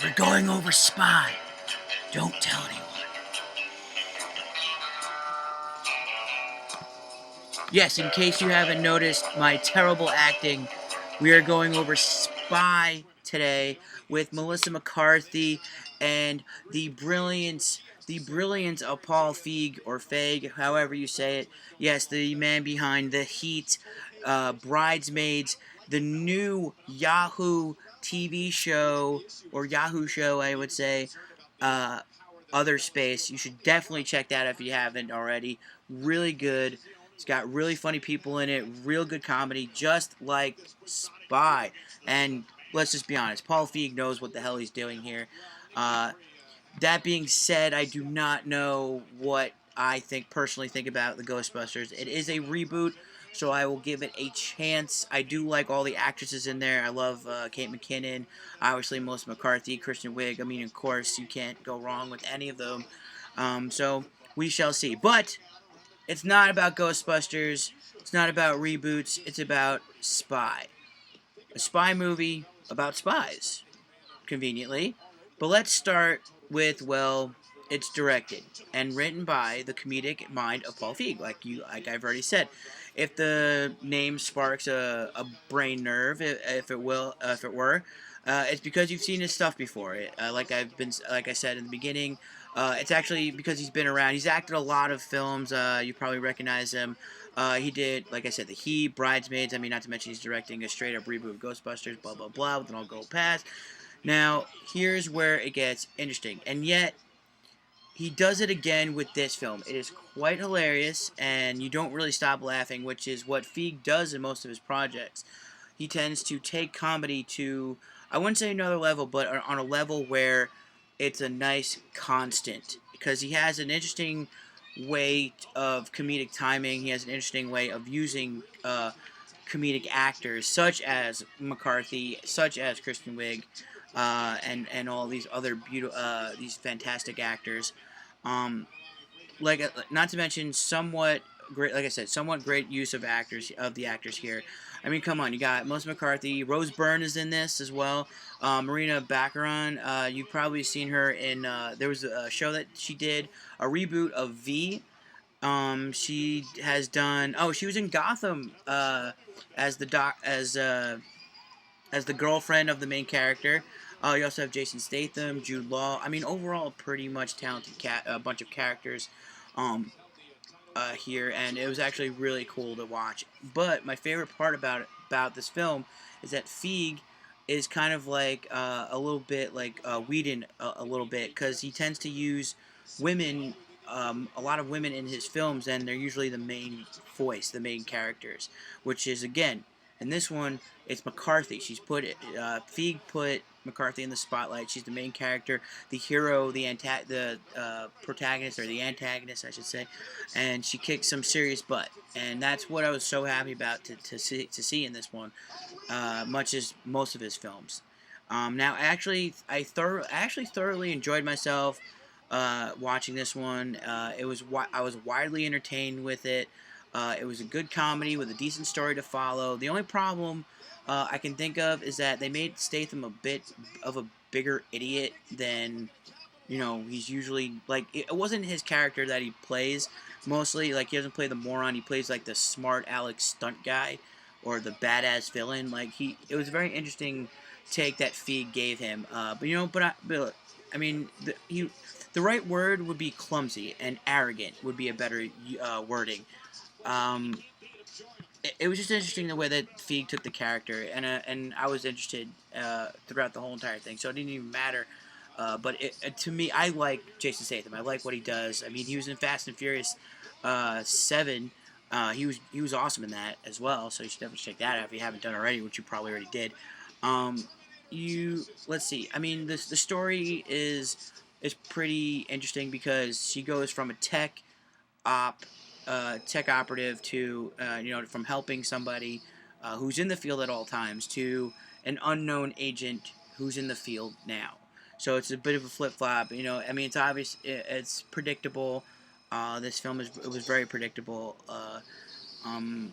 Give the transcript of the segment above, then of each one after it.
We're going over Spy. Don't tell anyone. Yes, in case you haven't noticed my terrible acting, we are going over Spy today with Melissa McCarthy and the brilliance of Paul Feig or Feig, however you say it. Yes, the man behind The Heat, Bridesmaids, the new Yahoo TV show or Yahoo show, I would say. Uh, Other Space. You should definitely check that out if you haven't already. Really good. It's got really funny people in it, real good comedy, just like Spy. And let's just be honest, Paul Feig knows what the hell he's doing here. Uh, that being said, I do not know what I personally think about the Ghostbusters. It is a reboot, so I will give it a chance. I do like all the actresses in there. I love Kate McKinnon, obviously Melissa McCarthy, Kristen Wiig. I mean, of course, you can't go wrong with any of them. So we shall see. But it's not about Ghostbusters. It's not about reboots. It's about Spy. A spy movie about spies, conveniently. But let's start with, well, it's directed and written by the comedic mind of Paul Feig, like I've already said. If the name sparks a brain nerve, if it were, it's because you've seen his stuff before. Like I said in the beginning, it's actually because he's been around. He's acted a lot of films. You probably recognize him. He did, like I said, The Heat, Bridesmaids. I mean, not to mention he's directing a straight up reboot of Ghostbusters. Blah blah blah. Then I'll go past. Now, here's where it gets interesting. And yet, he does it again with this film. It is quite hilarious, and you don't really stop laughing, which is what Feig does in most of his projects. He tends to take comedy to, I wouldn't say another level, but on a level where it's a nice constant. Because he has an interesting way of comedic timing, he has an interesting way of using comedic actors, such as McCarthy, such as Kristen Wiig, and all these other these fantastic actors. Um, not to mention somewhat great, like I said, somewhat great use of the actors here. I mean, come on, you got Melissa McCarthy, Rose Byrne is in this as well. Marina Baccarin, you've probably seen her in. There was a show that she did, a reboot of V. She has done. Oh, she was in Gotham as the as the girlfriend of the main character. You also have Jason Statham, Jude Law. I mean, overall, pretty much talented a bunch of characters here, and it was actually really cool to watch. But my favorite part about this film is that Feig is kind of like a little bit like Whedon a little bit, because he tends to use women, a lot of women in his films, and they're usually the main voice, the main characters, which is again in this one it's McCarthy. Feig put McCarthy in the spotlight. She's the main character, the hero, the protagonist or the antagonist, I should say, and she kicked some serious butt. And that's what I was so happy about to see in this one, much as most of his films. Now, I actually thoroughly enjoyed myself watching this one. I was widely entertained with it. It was a good comedy with a decent story to follow. The only problem I can think of is that they made Statham a bit of a bigger idiot than he's usually like. It wasn't his character that he plays mostly. Like, he doesn't play the moron. He plays like the smart Alex stunt guy or the badass villain. It was a very interesting take that Feig gave him. I mean, the right word would be clumsy, and arrogant would be a better wording. Um, it was just interesting the way that Feig took the character, and I was interested throughout the whole entire thing. So it didn't even matter. To me, I like Jason Statham. I like what he does. I mean, he was in Fast and Furious 7. He was awesome in that as well. So you should definitely check that out if you haven't done already, which you probably already did. Um, you let's see. I mean, the story is pretty interesting because she goes from a op tech operative to from helping somebody who's in the field at all times to an unknown agent who's in the field now. So it's a bit of a flip flop. I mean, it's obvious. It's predictable. This film it was very predictable.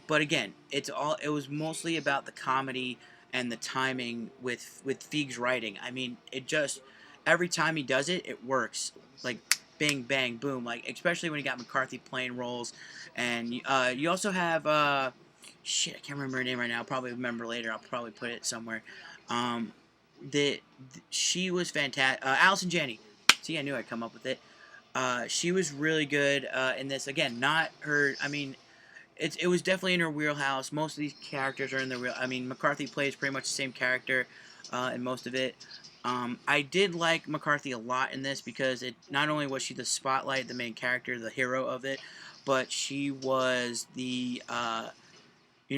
But again, it was mostly about the comedy and the timing with Feig's writing. I mean, it just every time he does it, it works. Like bang, bang, boom. Like especially when you got McCarthy playing roles, and you also have shit. I can't remember her name right now. I'll probably remember later. I'll probably put it somewhere. Um, she was fantastic. Allison Janney. See, I knew I'd come up with it. She was really good in this. Again, not her. I mean, it was definitely in her wheelhouse. Most of these characters are in the real. I mean, McCarthy plays pretty much the same character in most of it. I did like McCarthy a lot in this because it not only was she the spotlight, the main character, the hero of it, but she was the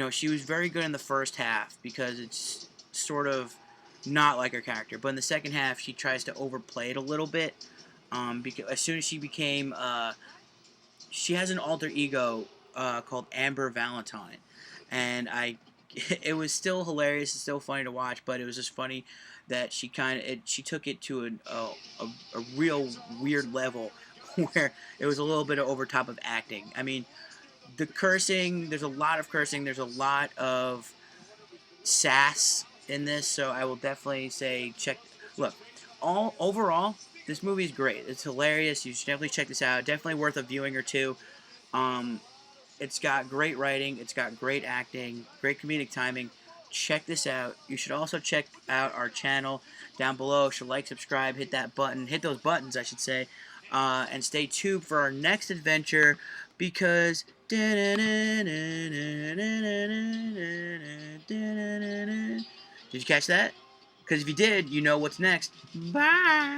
she was very good in the first half because it's sort of not like her character. But in the second half, she tries to overplay it a little bit. Because as soon as she became she has an alter ego called Amber Valentine, and it was still hilarious. It's still funny to watch, but it was just funny that she took it to a real weird level where it was a little bit of over top of acting. I mean, the cursing. There's a lot of cursing. There's a lot of sass in this, so I will definitely say check. Look, all overall, this movie is great. It's hilarious. You should definitely check this out. Definitely worth a viewing or two. Um, it's got great writing. It's got great acting, great comedic timing. Check this out. You should also check out our channel down below. You should like, subscribe, hit that button, hit those buttons, I should say, and stay tuned for our next adventure because. Did you catch that? Because if you did, you know what's next. Bye.